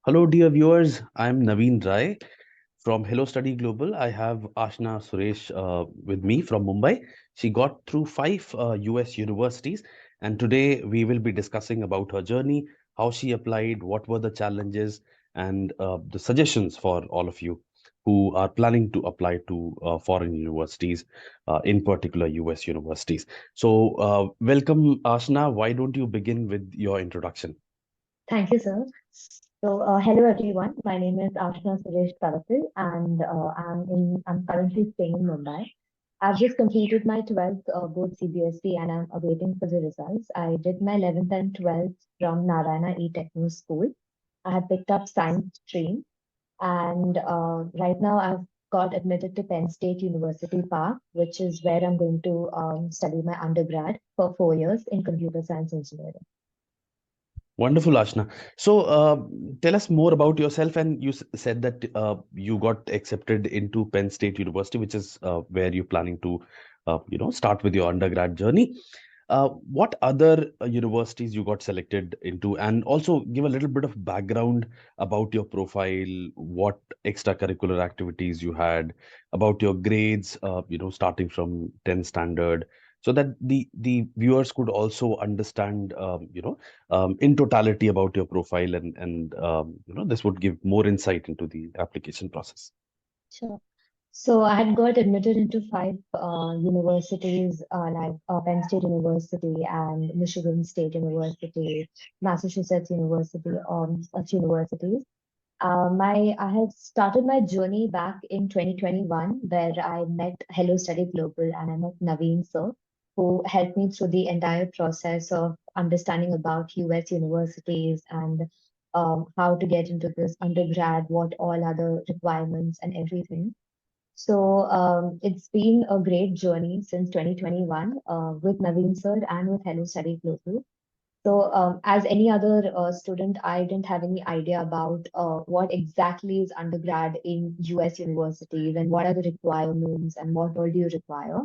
Hello, dear viewers. I'm Naveen Rai from Hello Study Global. I have Ashna Suresh with me from Mumbai. She got through five US universities, and today we will be discussing about her journey, how she applied, what were the challenges, and the suggestions for all of you who are planning to apply to foreign universities, in particular US universities. So, welcome, Ashna. Why don't you begin with your introduction? Thank you, sir. Hello everyone. My name is Ashna Suresh Parakil, and I'm currently staying in Mumbai. I've just completed my 12th board CBSE and I'm awaiting for the results. I did my 11th and 12th from Narayana E-Techno School. I had picked up science stream, and right now I've got admitted to Penn State University Park, which is where I'm going to study my undergrad for 4 years in computer science engineering. Wonderful, Ashna. So, tell us more about yourself. And you said that you got accepted into Penn State University, which is where you're planning to, start with your undergrad journey. What other universities you got selected into, and also give a little bit of background about your profile, what extracurricular activities you had, about your grades, starting from 10 standard, so that the viewers could also understand, in totality about your profile, and this would give more insight into the application process. Sure. So I had got admitted into five universities like Penn State University and Michigan State University, Massachusetts University, such universities. I had started my journey back in 2021, where I met Hello Study Global and I met Naveen sir, who helped me through the entire process of understanding about US universities and how to get into this undergrad, what all other requirements and everything. It's been a great journey since 2021 with Naveen sir and with Hello Study Global. As any other student, I didn't have any idea about what exactly is undergrad in US universities and what are the requirements and what all do you require.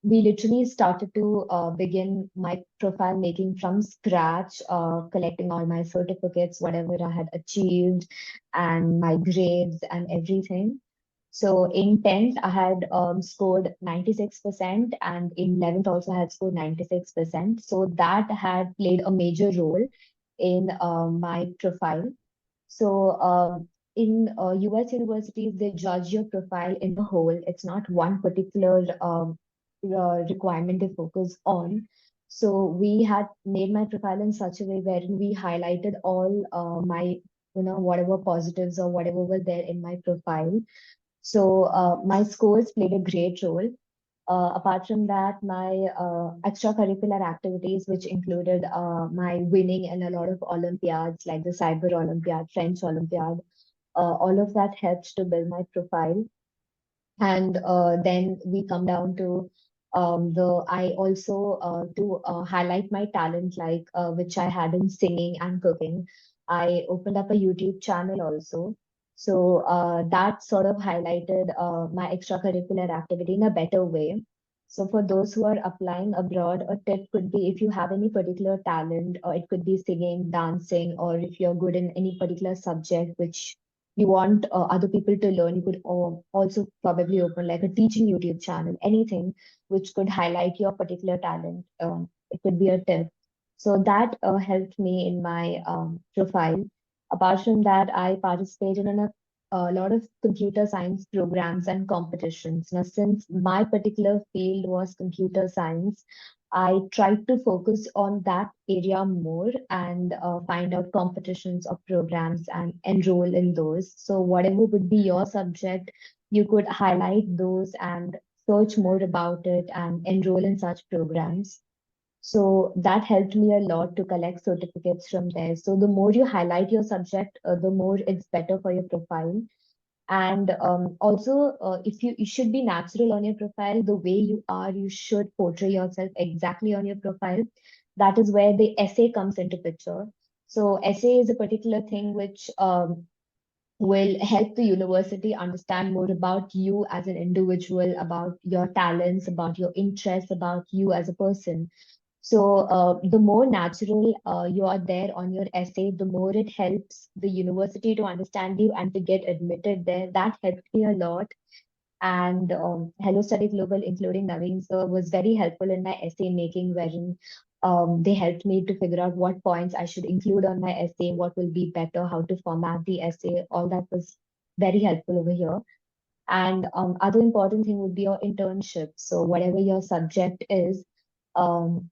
We literally started to begin my profile making from scratch, collecting all my certificates, whatever I had achieved, and my grades and everything. So in 10th, I had scored 96%, and in 11th also I had scored 96%. So that had played a major role in my profile. In US universities, they judge your profile in the whole. It's not one particular requirement they focus on. So we had made my profile in such a way wherein we highlighted all my, whatever positives or whatever were there in my profile. My scores played a great role. Apart from that, my extracurricular activities, which included my winning in a lot of Olympiads, like the Cyber Olympiad, French Olympiad, all of that helped to build my profile. And then we come down to I also to highlight my talent, like which I had in singing and cooking. I opened up a YouTube channel also. That sort of highlighted my extracurricular activity in a better way. So for those who are applying abroad, a tip could be if you have any particular talent, or it could be singing, dancing, or if you're good in any particular subject which you want other people to learn, you could also probably open like a teaching YouTube channel, anything which could highlight your particular talent. It could be a tip. So that helped me in my profile. Apart from that, I participated in a lot of computer science programs and competitions. Now, since my particular field was computer science, I tried to focus on that area more and find out competitions or programs and enroll in those. So, whatever would be your subject, you could highlight those and search more about it and enroll in such programs. So that helped me a lot to collect certificates from there. So the more you highlight your subject, the more it's better for your profile. And also, if you should be natural on your profile, the way you are, you should portray yourself exactly on your profile. That is where the essay comes into picture. So essay is a particular thing which will help the university understand more about you as an individual, about your talents, about your interests, about you as a person. So the more natural you are there on your essay, the more it helps the university to understand you and to get admitted there. That helped me a lot. And Hello Study Global, including Naveen sir, was very helpful in my essay making, wherein they helped me to figure out what points I should include on my essay, what will be better, how to format the essay. All that was very helpful over here. And other important thing would be your internship. So whatever your subject is, um,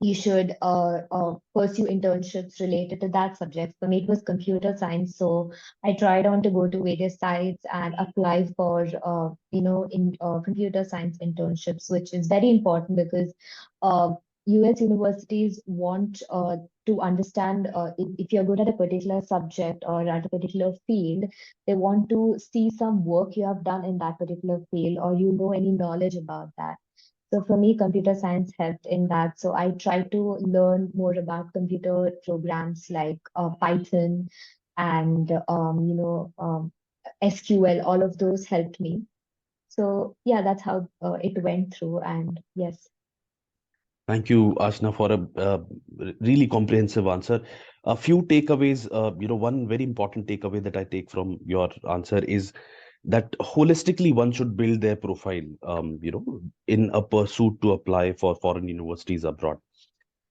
you should pursue internships related to that subject. For me, it was computer science, so I tried on to go to various sites and apply for, in computer science internships, which is very important because uh, US universities want to understand if you're good at a particular subject or at a particular field, they want to see some work you have done in that particular field or you know any knowledge about that. So for me, computer science helped in that. So I tried to learn more about computer programs like Python and SQL. All of those helped me. So yeah, that's how it went through. And yes, Thank you, Ashna, for a really comprehensive answer. A few takeaways, one very important takeaway that I take from your answer is that holistically one should build their profile, in a pursuit to apply for foreign universities abroad.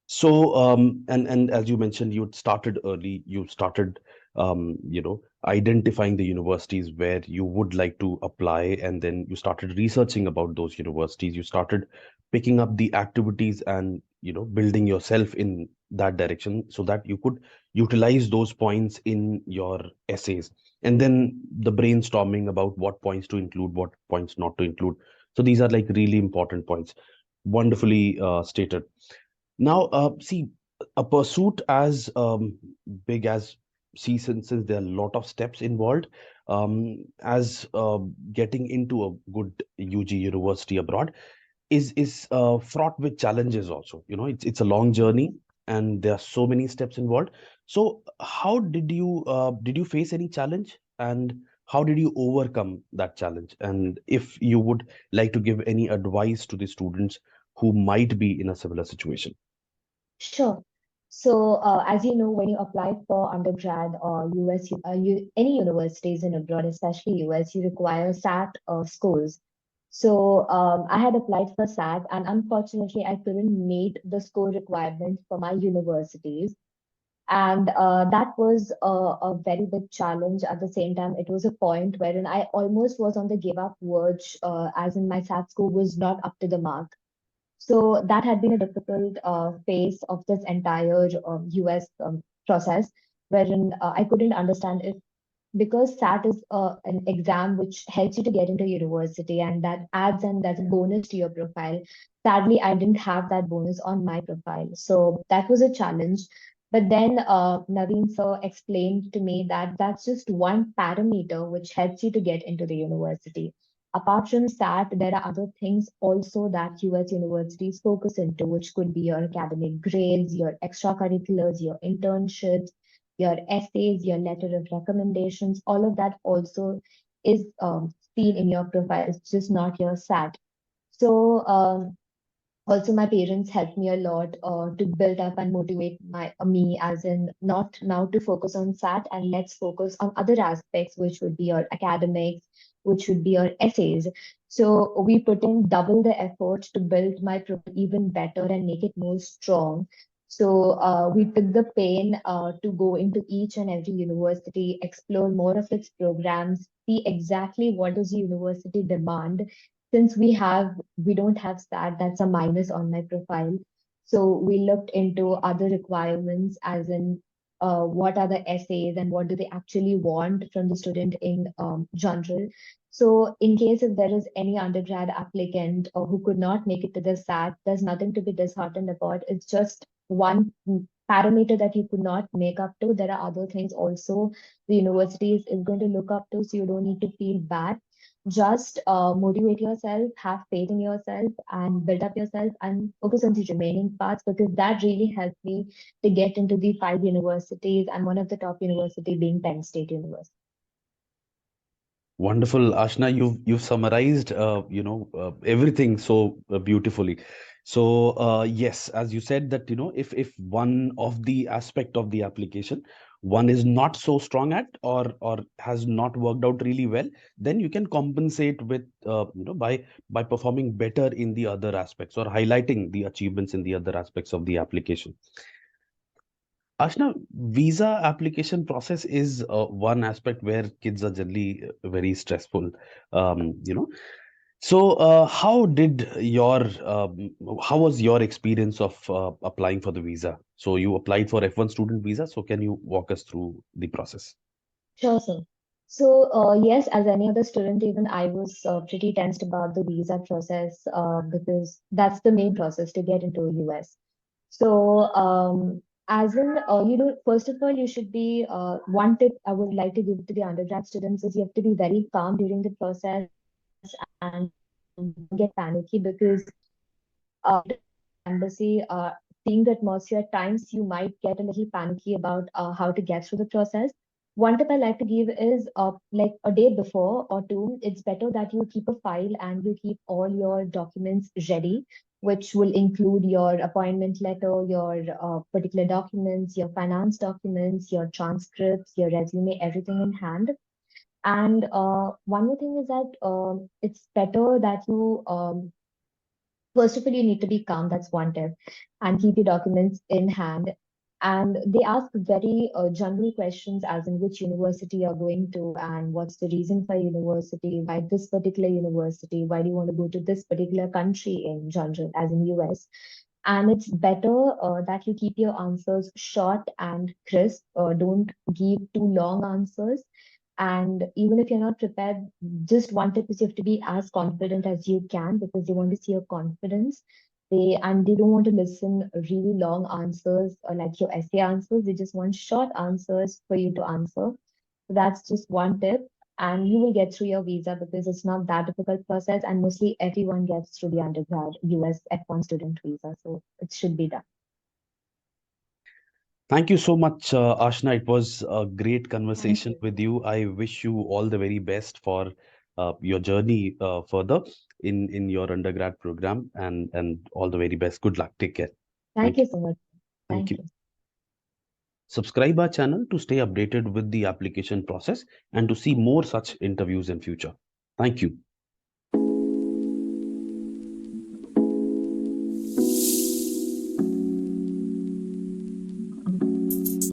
So, and as you mentioned, you started early. You started, identifying the universities where you would like to apply, and then you started researching about those universities. You started picking up the activities and building yourself in that direction so that you could utilize those points in your essays. And then the brainstorming about what points to include, what points not to include. So these are like really important points. Wonderfully stated. Now, see, a pursuit as big as, see, since there are a lot of steps involved, as getting into a good UG university abroad is fraught with challenges also. It's a long journey and there are so many steps involved. So, how did you face any challenge, and how did you overcome that challenge? And if you would like to give any advice to the students who might be in a similar situation. sure. So as you know, when you apply for undergrad or any universities in abroad, especially US, you require SAT scores. So I had applied for SAT, and unfortunately, I couldn't meet the score requirements for my universities. And that was a very big challenge. At the same time, it was a point wherein I almost was on the give up verge, as in my SAT score was not up to the mark. So that had been a difficult phase of this entire US process, wherein I couldn't understand if, because SAT is an exam which helps you to get into university and that adds and that's a bonus to your profile. Sadly, I didn't have that bonus on my profile. So that was a challenge. But then Naveen sir explained to me that that's just one parameter which helps you to get into the university. Apart from SAT, there are other things also that US universities focus into, which could be your academic grades, your extracurriculars, your internships, your essays, your letter of recommendations, all of that also is seen in your profile. It's just not your SAT. So also my parents helped me a lot to build up and motivate me, as in not now to focus on SAT and let's focus on other aspects, which would be your academics, which would be your essays. So we put in double the effort to build my profile even better and make it more strong. So we took the pain to go into each and every university, explore more of its programs, see exactly what does the university demand. Since we don't have SAT, that's a minus on my profile. So we looked into other requirements, as in what are the essays and what do they actually want from the student in general. So in case if there is any undergrad applicant or who could not make it to the SAT, there's nothing to be disheartened about. It's just one parameter that you could not make up to. There are other things also the universities is going to look up to, so you don't need to feel bad. Just motivate yourself, have faith in yourself, and build up yourself and focus on the remaining parts, because that really helped me to get into the five universities and one of the top university being Penn State University. Wonderful, Ashna. You've summarized, everything so beautifully. So yes, as you said that, if one of the aspect of the application one is not so strong at, or has not worked out really well, then you can compensate with, by performing better in the other aspects, or highlighting the achievements in the other aspects of the application. Ashna, visa application process is one aspect where kids are generally very stressful. You know, so how was your experience of applying for the visa? So you applied for F1 student visa. So can you walk us through the process? Sure, sir. So, yes, as any other student, even I was pretty tensed about the visa process because that's the main process to get into US. So, as in, first of all, you should be one tip I would like to give to the undergrad students is you have to be very calm during the process and don't get panicky because embassy, seeing the atmosphere, at times you might get a little panicky about how to get through the process. One tip I like to give is like a day before or two, it's better that you keep a file and you keep all your documents ready, which will include your appointment letter, your particular documents, your finance documents, your transcripts, your resume, everything in hand. And one more thing is that it's better that you first of all, you need to be calm. That's one tip. And keep your documents in hand. And they ask very general questions, as in which university you're going to, and what's the reason for university, why this particular university, why do you want to go to this particular country in general, as in US. And it's better that you keep your answers short and crisp. Don't give too long answers. And even if you're not prepared, just one tip is you have to be as confident as you can because they want to see your confidence. They don't want to listen really long answers or like your essay answers. They just want short answers for you to answer. So that's just one tip. And you will get through your visa because it's not that difficult process. And mostly everyone gets through the undergrad US F1 student visa. So it should be done. Thank you so much, Ashna. It was a great Thank conversation you. with you. I wish you all the very best for your journey further in your undergrad program, and all the very best. Good luck. Take care. Thank Thank you you. so much. Thank Thank you. you. Subscribe our channel to stay updated with the application process and to see more such interviews in future. Thank you.